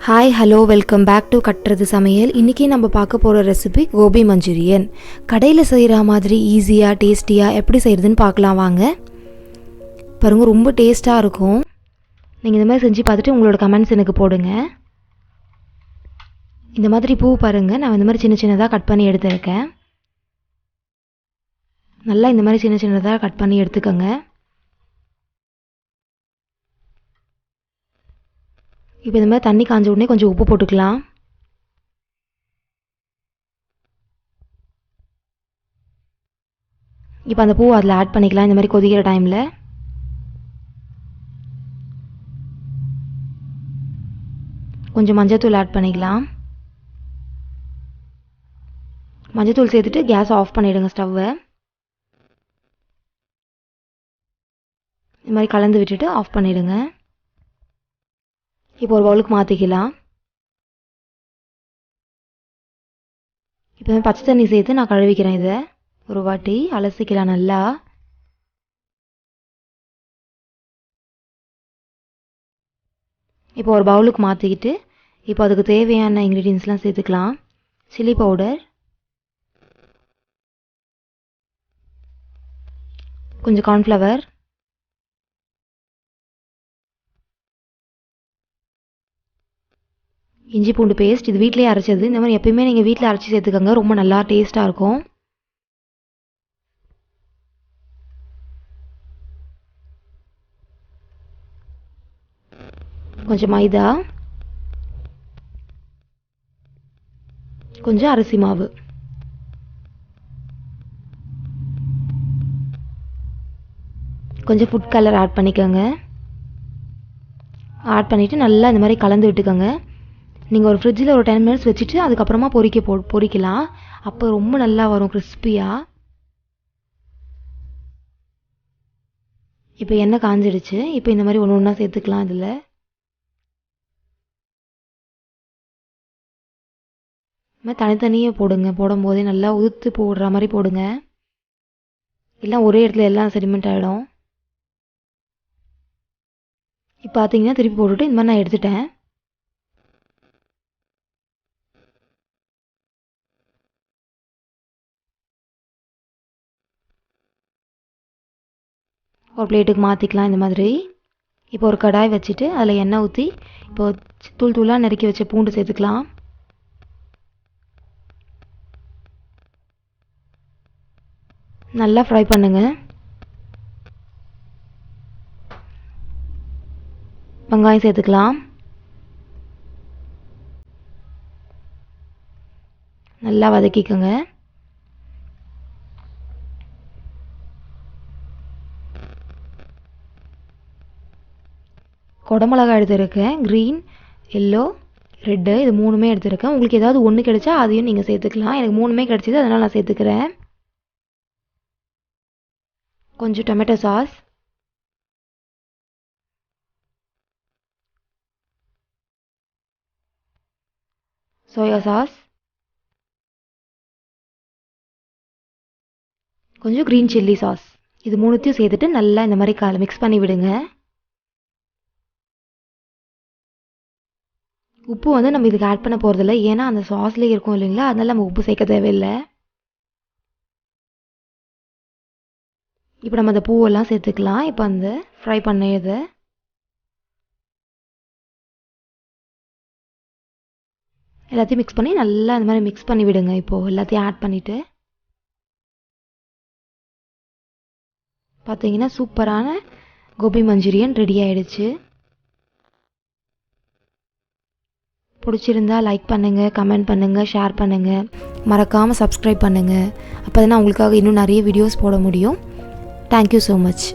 Hi hello welcome back to கட்டுறது சமையல். இன்றைக்கி நம்ம பார்க்க போகிற ரெசிபி கோபி மஞ்சூரியன். கடையில் செய்கிற மாதிரி ஈஸியாக டேஸ்டியாக எப்படி செய்கிறதுன்னு பார்க்கலாம் வாங்க. பாருங்கள், ரொம்ப டேஸ்ட்டாக இருக்கும். நீங்கள் இந்த மாதிரி செஞ்சு பார்த்துட்டு உங்களோட கமெண்ட்ஸ் எனக்கு போடுங்க. இந்த மாதிரி பூ பாருங்கள், நான் இந்த மாதிரி சின்ன சின்னதாக கட் பண்ணி எடுத்துருக்கேன். நல்லா இந்த மாதிரி சின்ன சின்னதாக கட் பண்ணி எடுத்துக்கோங்க. இப்போ இந்த மாதிரி தண்ணி காஞ்ச உடனே கொஞ்சம் உப்பு போட்டுக்கலாம். இப்போ அந்த பூ அதில் ஆட் பண்ணிக்கலாம். இந்த மாதிரி கொதிக்கிற டைமில் கொஞ்சம் மஞ்சத்தூள் ஆட் பண்ணிக்கலாம். மஞ்சத்தூள் சேர்த்துட்டு கேஸ் ஆஃப் பண்ணிவிடுங்க ஸ்டவ்வை. இந்த மாதிரி கலந்து விட்டுட்டு ஆஃப் பண்ணிவிடுங்க. இப்போ ஒரு பவுலுக்கு மாற்றிக்கலாம். இப்போ பச்சை தண்ணி சேர்த்து நான் கழுவிக்கிறேன். இதை ஒரு வாட்டி அலசிக்கலாம் நல்லா. இப்போ ஒரு பவுலுக்கு மாற்றிக்கிட்டு இப்போ அதுக்கு தேவையான இன்க்ரீடியன்ஸ்லாம் சேர்த்துக்கலாம். சில்லி பவுடர், கொஞ்சம் கார்ன்ஃப்ளவர், இஞ்சி பூண்டு பேஸ்ட். இது வீட்டிலே அரைச்சது. இந்த மாதிரி எப்பயுமே நீங்கள் வீட்டில் அரைச்சி சேர்த்துக்கோங்க, ரொம்ப நல்லா டேஸ்ட்டாக இருக்கும். கொஞ்சம் மைதா, கொஞ்சம் அரிசி மாவு, கொஞ்சம் ஃபுட் கலர் ஆட் பண்ணிக்கோங்க. ஆட் பண்ணிவிட்டு நல்லா இந்த மாதிரி கலந்து விட்டுக்கோங்க. நீங்கள் ஒரு ஃப்ரிட்ஜில் ஒரு 10 மினிட்ஸ் வச்சுட்டு அதுக்கப்புறமா பொரிக்கலாம். அப்போ ரொம்ப நல்லா வரும் கிறிஸ்பியாக. இப்போ எண்ணெய் காஞ்சிடுச்சு. இப்போ இந்த மாதிரி ஒன்று ஒன்றா சேர்த்துக்கலாம். இதில் தனித்தனியாக போடுங்க. போடும்போதே நல்லா உதுத்து போடுற மாதிரி போடுங்க, இல்லை ஒரே இடத்துல எல்லாம் செடிமெண்ட் ஆகிடும். இப்போ பார்த்தீங்கன்னா திருப்பி போட்டுட்டு இந்த மாதிரி நான் எடுத்துட்டேன். ஒரு பிளேட்டுக்கு மாற்றிக்கலாம் இந்த மாதிரி. இப்போ ஒரு கடாய் வச்சுட்டு அதில் எண்ணெய் ஊற்றி இப்போ தூள் தூளாக நறுக்கி வச்ச பூண்டு சேர்த்துக்கலாம். நல்லா ஃப்ரை பண்ணுங்க. வெங்காயம் சேர்த்துக்கலாம். நல்லா வதக்கிக்கோங்க. குடமிளகாய் எடுத்துருக்கேன். க்ரீன், எல்லோ, ரெட்டு, இது மூணுமே எடுத்துருக்கேன். உங்களுக்கு ஏதாவது ஒன்று கிடைச்சா அதையும் நீங்கள் சேர்த்துக்கலாம். எனக்கு மூணுமே கிடைச்சிது, அதனால் நான் சேர்த்துக்கிறேன். கொஞ்சம் டொமேட்டோ சாஸ், சோயா சாஸ், கொஞ்சம் க்ரீன் சில்லி சாஸ். இது மூணுத்தையும் சேர்த்துட்டு நல்லா இந்த மாதிரி மிக்ஸ் பண்ணி விடுங்க. உப்பு நம்ம இதுக்கு ஆட் பண்ண போகிறதில்ல, ஏன்னா அந்த சாஸ்லேயே இருக்கும் இல்லைங்களா, அதனால நம்ம உப்பு சேர்க்க தேவையில்லை. இப்போ நம்ம அந்த பூவெல்லாம் சேர்த்துக்கலாம். இப்போ அந்த ஃப்ரை பண்ணதை எல்லாத்தையும் மிக்ஸ் பண்ணி நல்லா இந்த மாதிரி மிக்ஸ் பண்ணி விடுங்க. இப்போது எல்லாத்தையும் ஆட் பண்ணிவிட்டு பார்த்தீங்கன்னா சூப்பரான கோபி மஞ்சூரியன் ரெடி ஆகிடுச்சு. பிடிச்சிருந்தா லைக் பண்ணுங்கள், கமெண்ட் பண்ணுங்கள், ஷேர் பண்ணுங்கள், மறக்காமல் சப்ஸ்கிரைப் பண்ணுங்கள். அப்போ தான் உங்களுக்காக இன்னும் நிறைய வீடியோஸ் போட முடியும். Thank you so much.